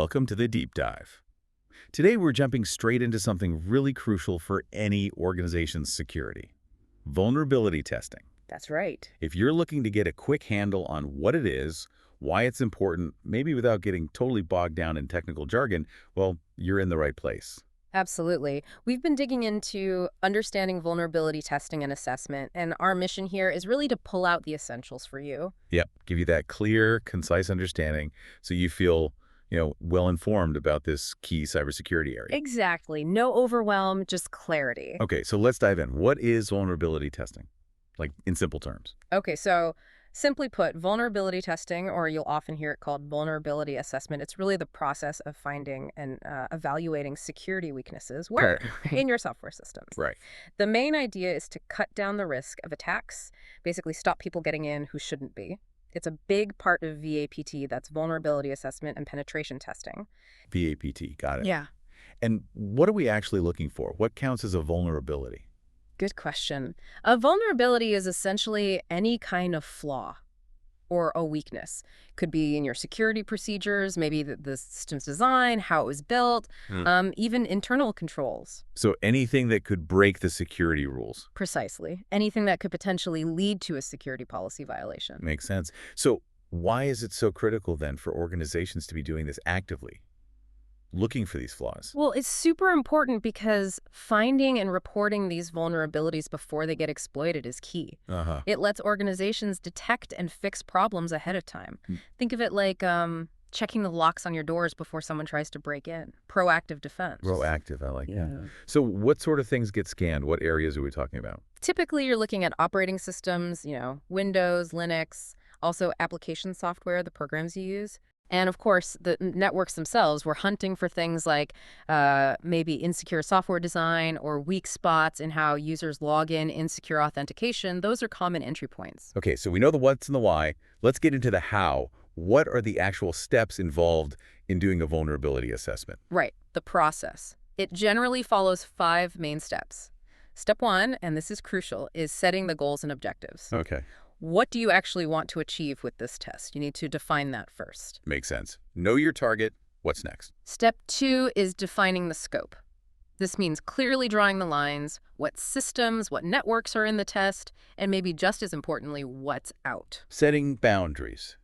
Welcome to the Deep Dive. Today we're jumping straight into something really crucial for any organization's security: vulnerability testing. That's right. If you're looking to get a quick handle on what it is, why it's important, maybe without getting totally bogged down in technical jargon, well, you're in the right place. Absolutely. We've been digging into understanding vulnerability testing and assessment, and our mission here is really to pull out the essentials for you. Yep, give you that clear, concise understanding so you feel, well-informed about this key cybersecurity area. Exactly. No overwhelm, just clarity. Okay, so let's dive in. What is vulnerability testing? Like, in simple terms. Okay, so simply put, vulnerability testing, or you'll often hear it called vulnerability assessment, it's really the process of finding and evaluating security weaknesses where in your software systems. Right. The main idea is to cut down the risk of attacks, basically stop people getting in who shouldn't be. It's a big part of VAPT, that's vulnerability assessment and penetration testing. VAPT, got it. Yeah. And what are we actually looking for? What counts as a vulnerability? Good question. A vulnerability is essentially any kind of flaw or a weakness. Could be in your security procedures, maybe the system's design, how it was built, even internal controls. So anything that could break the security rules. Precisely. Anything that could potentially lead to a security policy violation. Makes sense. So why is it so critical then for organizations to be doing this actively, looking for these flaws? Well, it's super important because finding and reporting these vulnerabilities before they get exploited is key. It lets organizations detect and fix problems ahead of time. Think of it like checking the locks on your doors before someone tries to break in. Proactive defense. Proactive, I like that. So what sort of things get scanned? What areas are we talking about? Typically, you're looking at operating systems, Windows, Linux, also application software, the programs you use. And of course, the networks themselves, we're hunting for things like maybe insecure software design or weak spots in how users log in, insecure authentication. Those are common entry points. Okay, so we know the what's and the why. Let's get into the how. What are the actual steps involved in doing a vulnerability assessment? Right, the process. It generally follows 5 main steps. Step 1, and this is crucial, is setting the goals and objectives. Okay. What do you actually want to achieve with this test? You need to define that first. Makes sense. Know your target. What's next? Step 2 is defining the scope. This means clearly drawing the lines, what systems, what networks are in the test, and maybe just as importantly, what's out. Setting boundaries.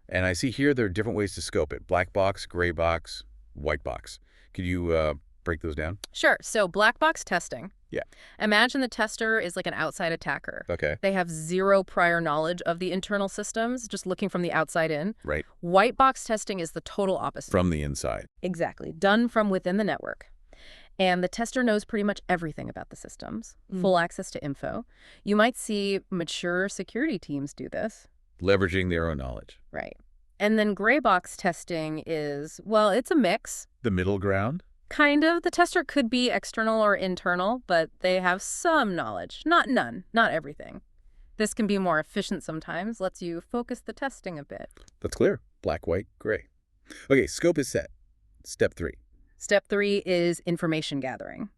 And I see here there are different ways to scope it: black box, gray box, white box. Could you break those down? Sure. So black box testing. Yeah. Imagine the tester is like an outside attacker. Okay. They have zero prior knowledge of the internal systems, just looking from the outside in. Right. White box testing is the total opposite. From the inside. Exactly. Done from within the network. And the tester knows pretty much everything about the systems, full access to info. You might see mature security teams do this. Leveraging their own knowledge. Right. And then gray box testing is, well, it's a mix. The middle ground? Kind of. The tester could be external or internal, but they have some knowledge. Not none. Not everything. This can be more efficient sometimes, lets you focus the testing a bit. That's clear. Black, white, gray. Okay, scope is set. Step 3. Step 3 is information gathering.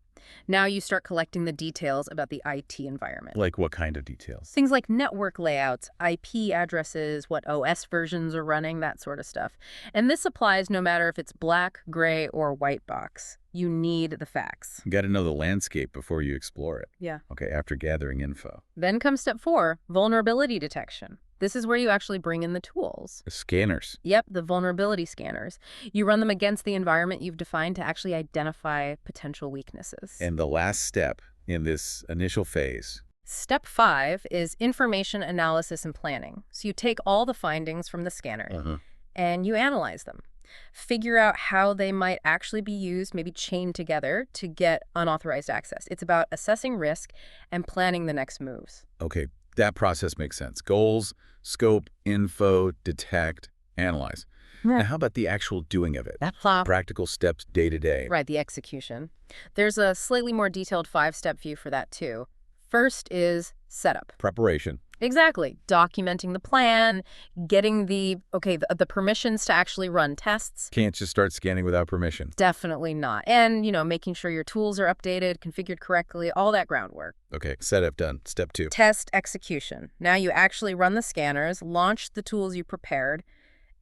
Now you start collecting the details about the IT environment. Like what kind of details? Things like network layouts, IP addresses, what OS versions are running, that sort of stuff. And this applies no matter if it's black, gray, or white box. You need the facts. You got to know the landscape before you explore it. Yeah. Okay, after gathering info. Then comes step 4, vulnerability detection. This is where you actually bring in the tools. The scanners. Yep, the vulnerability scanners. You run them against the environment you've defined to actually identify potential weaknesses. And the last step in this initial phase. Step 5 is information analysis and planning. So you take all the findings from the scanner and you analyze them. Figure out how they might actually be used, maybe chained together to get unauthorized access. It's about assessing risk and planning the next moves. Okay, that process makes sense. Goals, scope, info, detect, analyze. Now, how about the actual doing of it? Practical steps day to day. Right, the execution. There's a slightly more detailed 5-step view for that too. First is setup. Preparation. Exactly. Documenting the plan, getting the permissions to actually run tests. Can't just start scanning without permission. Definitely not. And, making sure your tools are updated, configured correctly, all that groundwork. Okay, setup done. Step 2. Test execution. Now you actually run the scanners, launch the tools you prepared,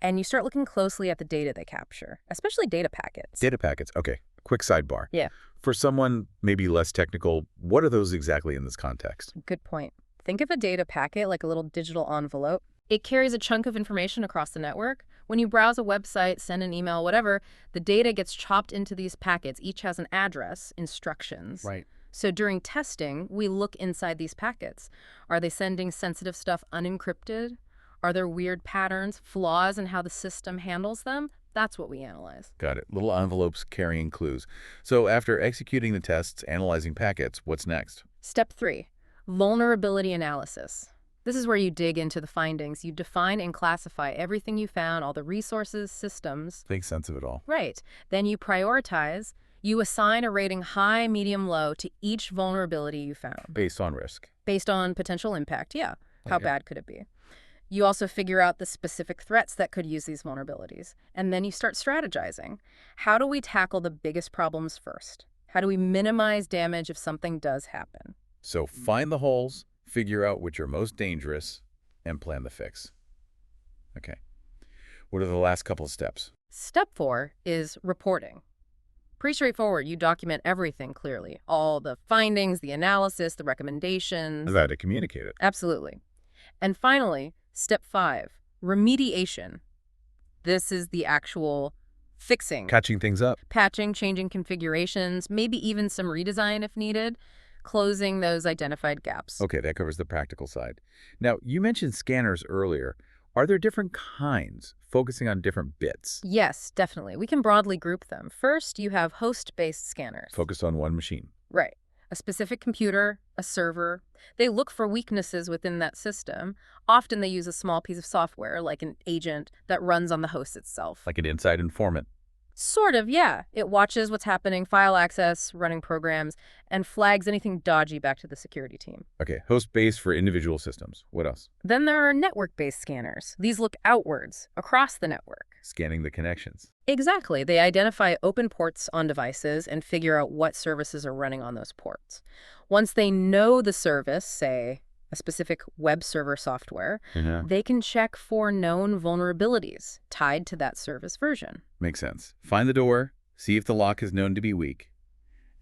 And you start looking closely at the data they capture, especially data packets. Data packets. Okay. Quick sidebar. Yeah. For someone maybe less technical, what are those exactly in this context? Good point. Think of a data packet like a little digital envelope. It carries a chunk of information across the network. When you browse a website, send an email, whatever, the data gets chopped into these packets. Each has an address, instructions. Right. So during testing, we look inside these packets. Are they sending sensitive stuff unencrypted? Are there weird patterns, flaws in how the system handles them? That's what we analyze. Got it. Little envelopes carrying clues. So after executing the tests, analyzing packets, what's next? Step 3, vulnerability analysis. This is where you dig into the findings. You define and classify everything you found, all the resources, systems. Make sense of it all. Right. Then you prioritize. You assign a rating high, medium, low to each vulnerability you found. Based on risk. Based on potential impact, yeah. How bad could it be? You also figure out the specific threats that could use these vulnerabilities. And then you start strategizing. How do we tackle the biggest problems first? How do we minimize damage if something does happen? So find the holes, figure out which are most dangerous, and plan the fix. Okay. What are the last couple of steps? Step 4 is reporting. Pretty straightforward. You document everything clearly. All the findings, the analysis, the recommendations. That to communicate it. Absolutely. And finally, step 5, remediation. This is the actual fixing. Catching things up. Patching, changing configurations, maybe even some redesign if needed, closing those identified gaps. Okay, that covers the practical side. Now, you mentioned scanners earlier. Are there different kinds, focusing on different bits? Yes, definitely. We can broadly group them. First, you have host-based scanners. Focused on one machine. Right. A specific computer, a server. They look for weaknesses within that system. Often they use a small piece of software, like an agent, that runs on the host itself. Like an inside informant. Sort of, yeah. It watches what's happening, file access, running programs, and flags anything dodgy back to the security team. Okay, host-based for individual systems. What else? Then there are network-based scanners. These look outwards, across the network. Scanning the connections. Exactly. They identify open ports on devices and figure out what services are running on those ports. Once they know the service, say a specific web server software, they can check for known vulnerabilities tied to that service version. Makes sense. Find the door, see if the lock is known to be weak.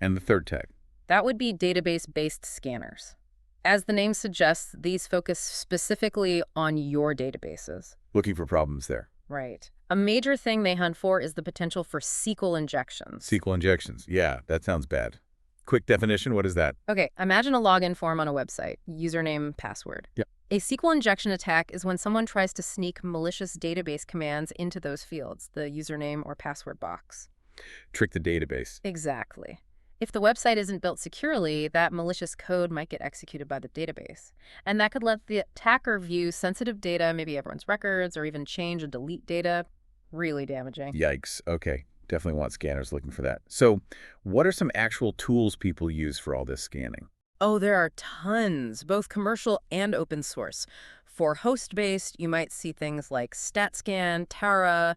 And the third tech. That would be database-based scanners. As the name suggests, these focus specifically on your databases. Looking for problems there. Right. A major thing they hunt for is the potential for SQL injections. SQL injections. Yeah, that sounds bad. Quick definition, what is that? Okay, imagine a login form on a website, username, password. Yep. A SQL injection attack is when someone tries to sneak malicious database commands into those fields, the username or password box. Trick the database. Exactly. If the website isn't built securely, that malicious code might get executed by the database. And that could let the attacker view sensitive data, maybe everyone's records, or even change or delete data. Really damaging. Yikes. Okay. Definitely want scanners looking for that. So what are some actual tools people use for all this scanning? Oh, there are tons, both commercial and open source. For host-based, you might see things like StatScan, Tara,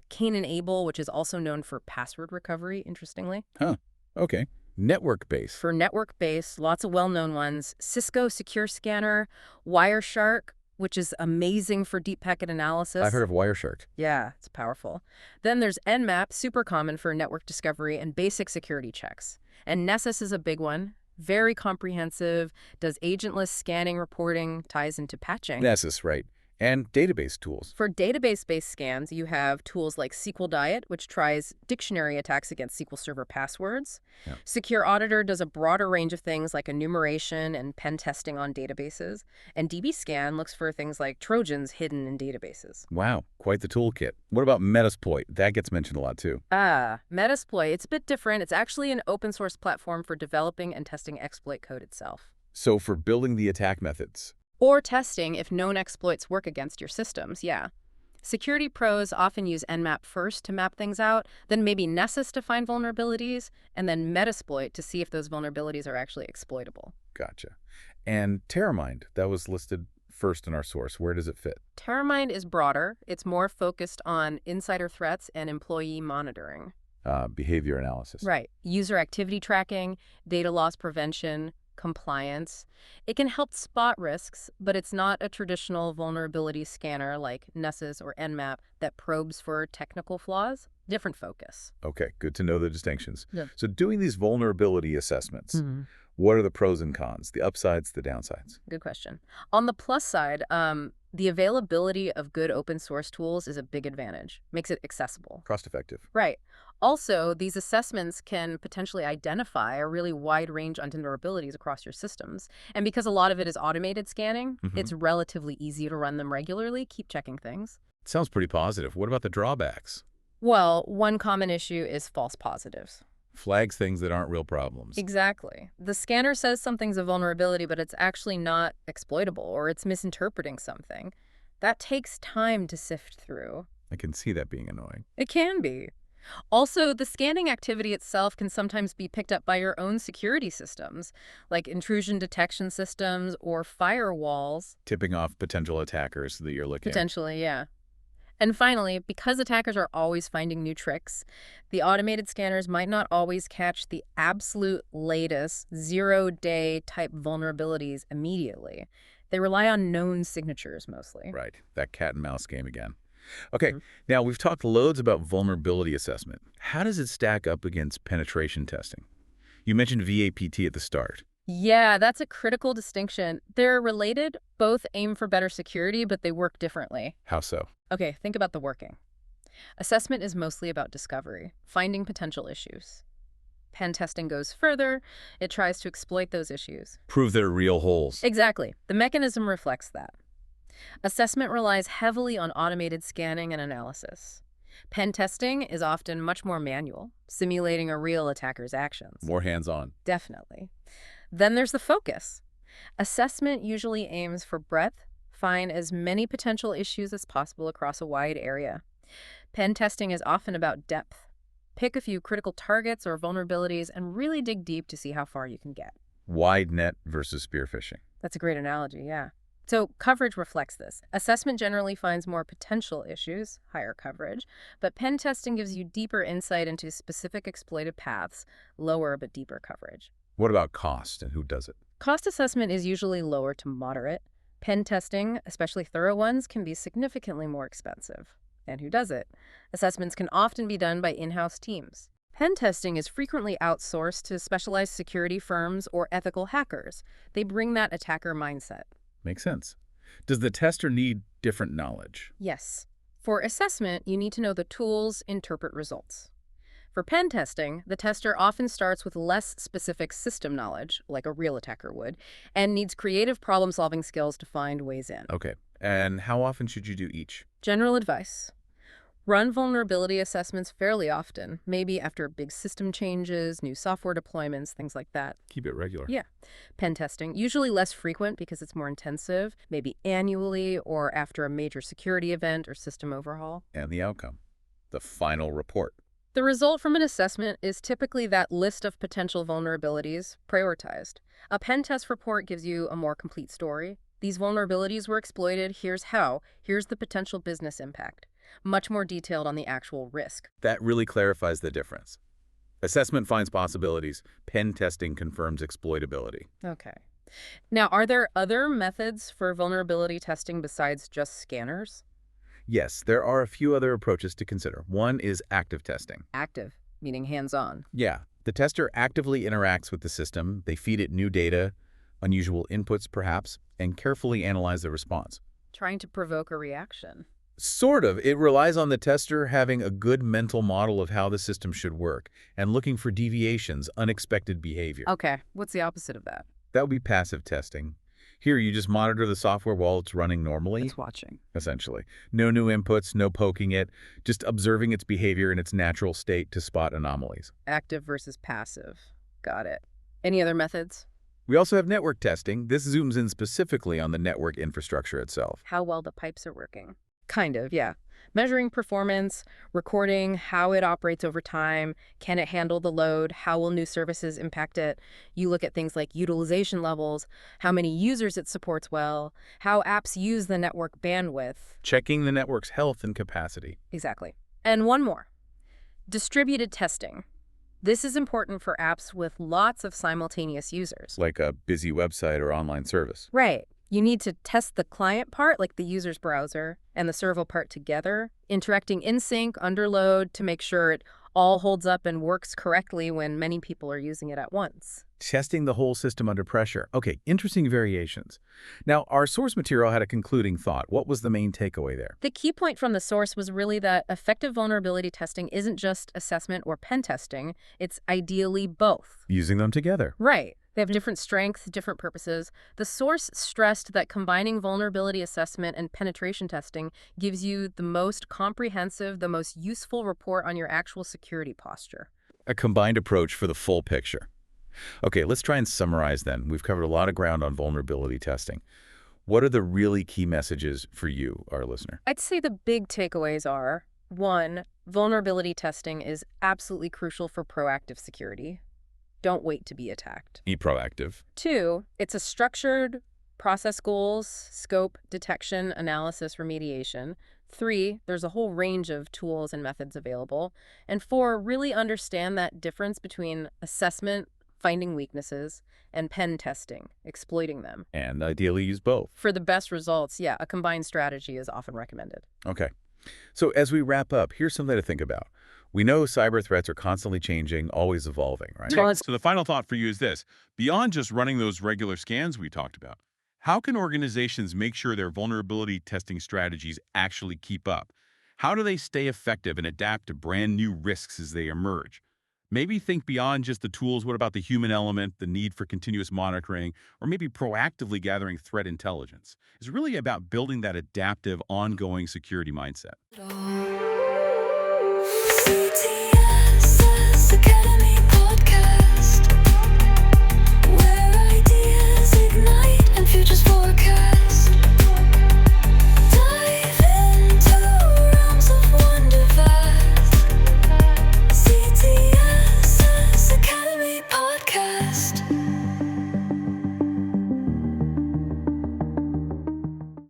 Cain-Able, which is also known for password recovery, interestingly. Huh. Okay. Network-based. For network-based, lots of well-known ones. Cisco Secure Scanner, Wireshark, which is amazing for deep packet analysis. I've heard of Wireshark. Yeah, it's powerful. Then there's Nmap, super common for network discovery and basic security checks. And Nessus is a big one. Very comprehensive, does agentless scanning, reporting, ties into patching. Nessus, right. And database tools. For database-based scans, you have tools like SQL-diet, which tries dictionary attacks against SQL Server passwords. Yeah. Secure Auditor does a broader range of things like enumeration and pen testing on databases. And DBScan looks for things like Trojans hidden in databases. Wow, quite the toolkit. What about Metasploit? That gets mentioned a lot too. Metasploit, it's a bit different. It's actually an open source platform for developing and testing exploit code itself. So for building the attack methods. Or testing if known exploits work against your systems, yeah. Security pros often use Nmap first to map things out, then maybe Nessus to find vulnerabilities, and then Metasploit to see if those vulnerabilities are actually exploitable. Gotcha. And Teramind, that was listed first in our source. Where does it fit? Teramind is broader. It's more focused on insider threats and employee monitoring. Behavior analysis. Right. User activity tracking, data loss prevention, compliance. It can help spot risks, but it's not a traditional vulnerability scanner like Nessus or Nmap that probes for technical flaws. Different focus. Okay, good to know the distinctions. Yeah. So doing these vulnerability assessments, what are the pros and cons, the upsides, the downsides? Good question. On the plus side, the availability of good open source tools is a big advantage. Makes it accessible. Cost-effective. Right. Also, these assessments can potentially identify a really wide range of vulnerabilities across your systems. And because a lot of it is automated scanning, it's relatively easy to run them regularly, keep checking things. Sounds pretty positive. What about the drawbacks? Well, one common issue is false positives. Flags things that aren't real problems. Exactly. The scanner says something's a vulnerability, but it's actually not exploitable, or it's misinterpreting something. That takes time to sift through. I can see that being annoying. It can be. Also, the scanning activity itself can sometimes be picked up by your own security systems, like intrusion detection systems or firewalls. Tipping off potential attackers that you're looking at. Potentially, yeah. And finally, because attackers are always finding new tricks, the automated scanners might not always catch the absolute latest zero-day type vulnerabilities immediately. They rely on known signatures mostly. Right, that cat and mouse game again. Okay, now we've talked loads about vulnerability assessment. How does it stack up against penetration testing? You mentioned VAPT at the start. Yeah, that's a critical distinction. They're related, both aim for better security, but they work differently. How so? Okay, think about the working. Assessment is mostly about discovery, finding potential issues. Pen testing goes further. It tries to exploit those issues. Prove there are real holes. Exactly. The mechanism reflects that. Assessment relies heavily on automated scanning and analysis. Pen testing is often much more manual, simulating a real attacker's actions. More hands-on. Definitely. Then there's the focus. Assessment usually aims for breadth, find as many potential issues as possible across a wide area. Pen testing is often about depth. Pick a few critical targets or vulnerabilities and really dig deep to see how far you can get. Wide net versus spearfishing. That's a great analogy, yeah. So coverage reflects this. Assessment generally finds more potential issues, higher coverage, but pen testing gives you deeper insight into specific exploited paths, lower but deeper coverage. What about cost and who does it? Cost assessment is usually lower to moderate. Pen testing, especially thorough ones, can be significantly more expensive. And who does it? Assessments can often be done by in-house teams. Pen testing is frequently outsourced to specialized security firms or ethical hackers. They bring that attacker mindset. Makes sense. Does the tester need different knowledge? Yes. For assessment, you need to know the tools, interpret results. For pen testing, the tester often starts with less specific system knowledge, like a real attacker would, and needs creative problem-solving skills to find ways in. Okay. And how often should you do each? General advice. Run vulnerability assessments fairly often, maybe after big system changes, new software deployments, things like that. Keep it regular. Yeah. Pen testing, usually less frequent because it's more intensive, maybe annually or after a major security event or system overhaul. And the outcome? The final report. The result from an assessment is typically that list of potential vulnerabilities prioritized. A pen test report gives you a more complete story. These vulnerabilities were exploited, here's how, here's the potential business impact. Much more detailed on the actual risk. That really clarifies the difference. Assessment finds possibilities. Pen testing confirms exploitability. Okay. Now, are there other methods for vulnerability testing besides just scanners? Yes, there are a few other approaches to consider. One is active testing. Active, meaning hands-on. Yeah. The tester actively interacts with the system. They feed it new data, unusual inputs perhaps, and carefully analyze the response. Trying to provoke a reaction. Sort of. It relies on the tester having a good mental model of how the system should work and looking for deviations, unexpected behavior. Okay, what's the opposite of that? That would be passive testing. Here, you just monitor the software while it's running normally. It's watching. Essentially. No new inputs, no poking it, just observing its behavior in its natural state to spot anomalies. Active versus passive. Got it. Any other methods? We also have network testing. This zooms in specifically on the network infrastructure itself. How well the pipes are working. Kind of, yeah. Measuring performance, recording how it operates over time, can it handle the load, how will new services impact it. You look at things like utilization levels, how many users it supports well, how apps use the network bandwidth. Checking the network's health and capacity. Exactly. And one more. Distributed testing. This is important for apps with lots of simultaneous users. Like a busy website or online service. Right. You need to test the client part, like the user's browser, and the server part together, interacting in sync, under load, to make sure it all holds up and works correctly when many people are using it at once. Testing the whole system under pressure. Okay, interesting variations. Now, our source material had a concluding thought. What was the main takeaway there? The key point from the source was really that effective vulnerability testing isn't just assessment or pen testing, it's ideally both. Using them together. Right. They have different strengths, different purposes. The source stressed that combining vulnerability assessment and penetration testing gives you the most comprehensive, the most useful report on your actual security posture. A combined approach for the full picture. Okay, let's try and summarize then. We've covered a lot of ground on vulnerability testing. What are the really key messages for you, our listener? I'd say the big takeaways are, 1, vulnerability testing is absolutely crucial for proactive security. Don't wait to be attacked. Be proactive. 2, it's a structured process goals, scope, detection, analysis, remediation. 3, there's a whole range of tools and methods available. And 4, really understand that difference between assessment, finding weaknesses, and pen testing, exploiting them. And ideally use both. For the best results, yeah, a combined strategy is often recommended. Okay. So as we wrap up, here's something to think about. We know cyber threats are constantly changing, always evolving, right? So the final thought for you is this. Beyond just running those regular scans we talked about, how can organizations make sure their vulnerability testing strategies actually keep up? How do they stay effective and adapt to brand new risks as they emerge? Maybe think beyond just the tools. What about the human element, the need for continuous monitoring, or maybe proactively gathering threat intelligence? It's really about building that adaptive, ongoing security mindset. CTSS Academy.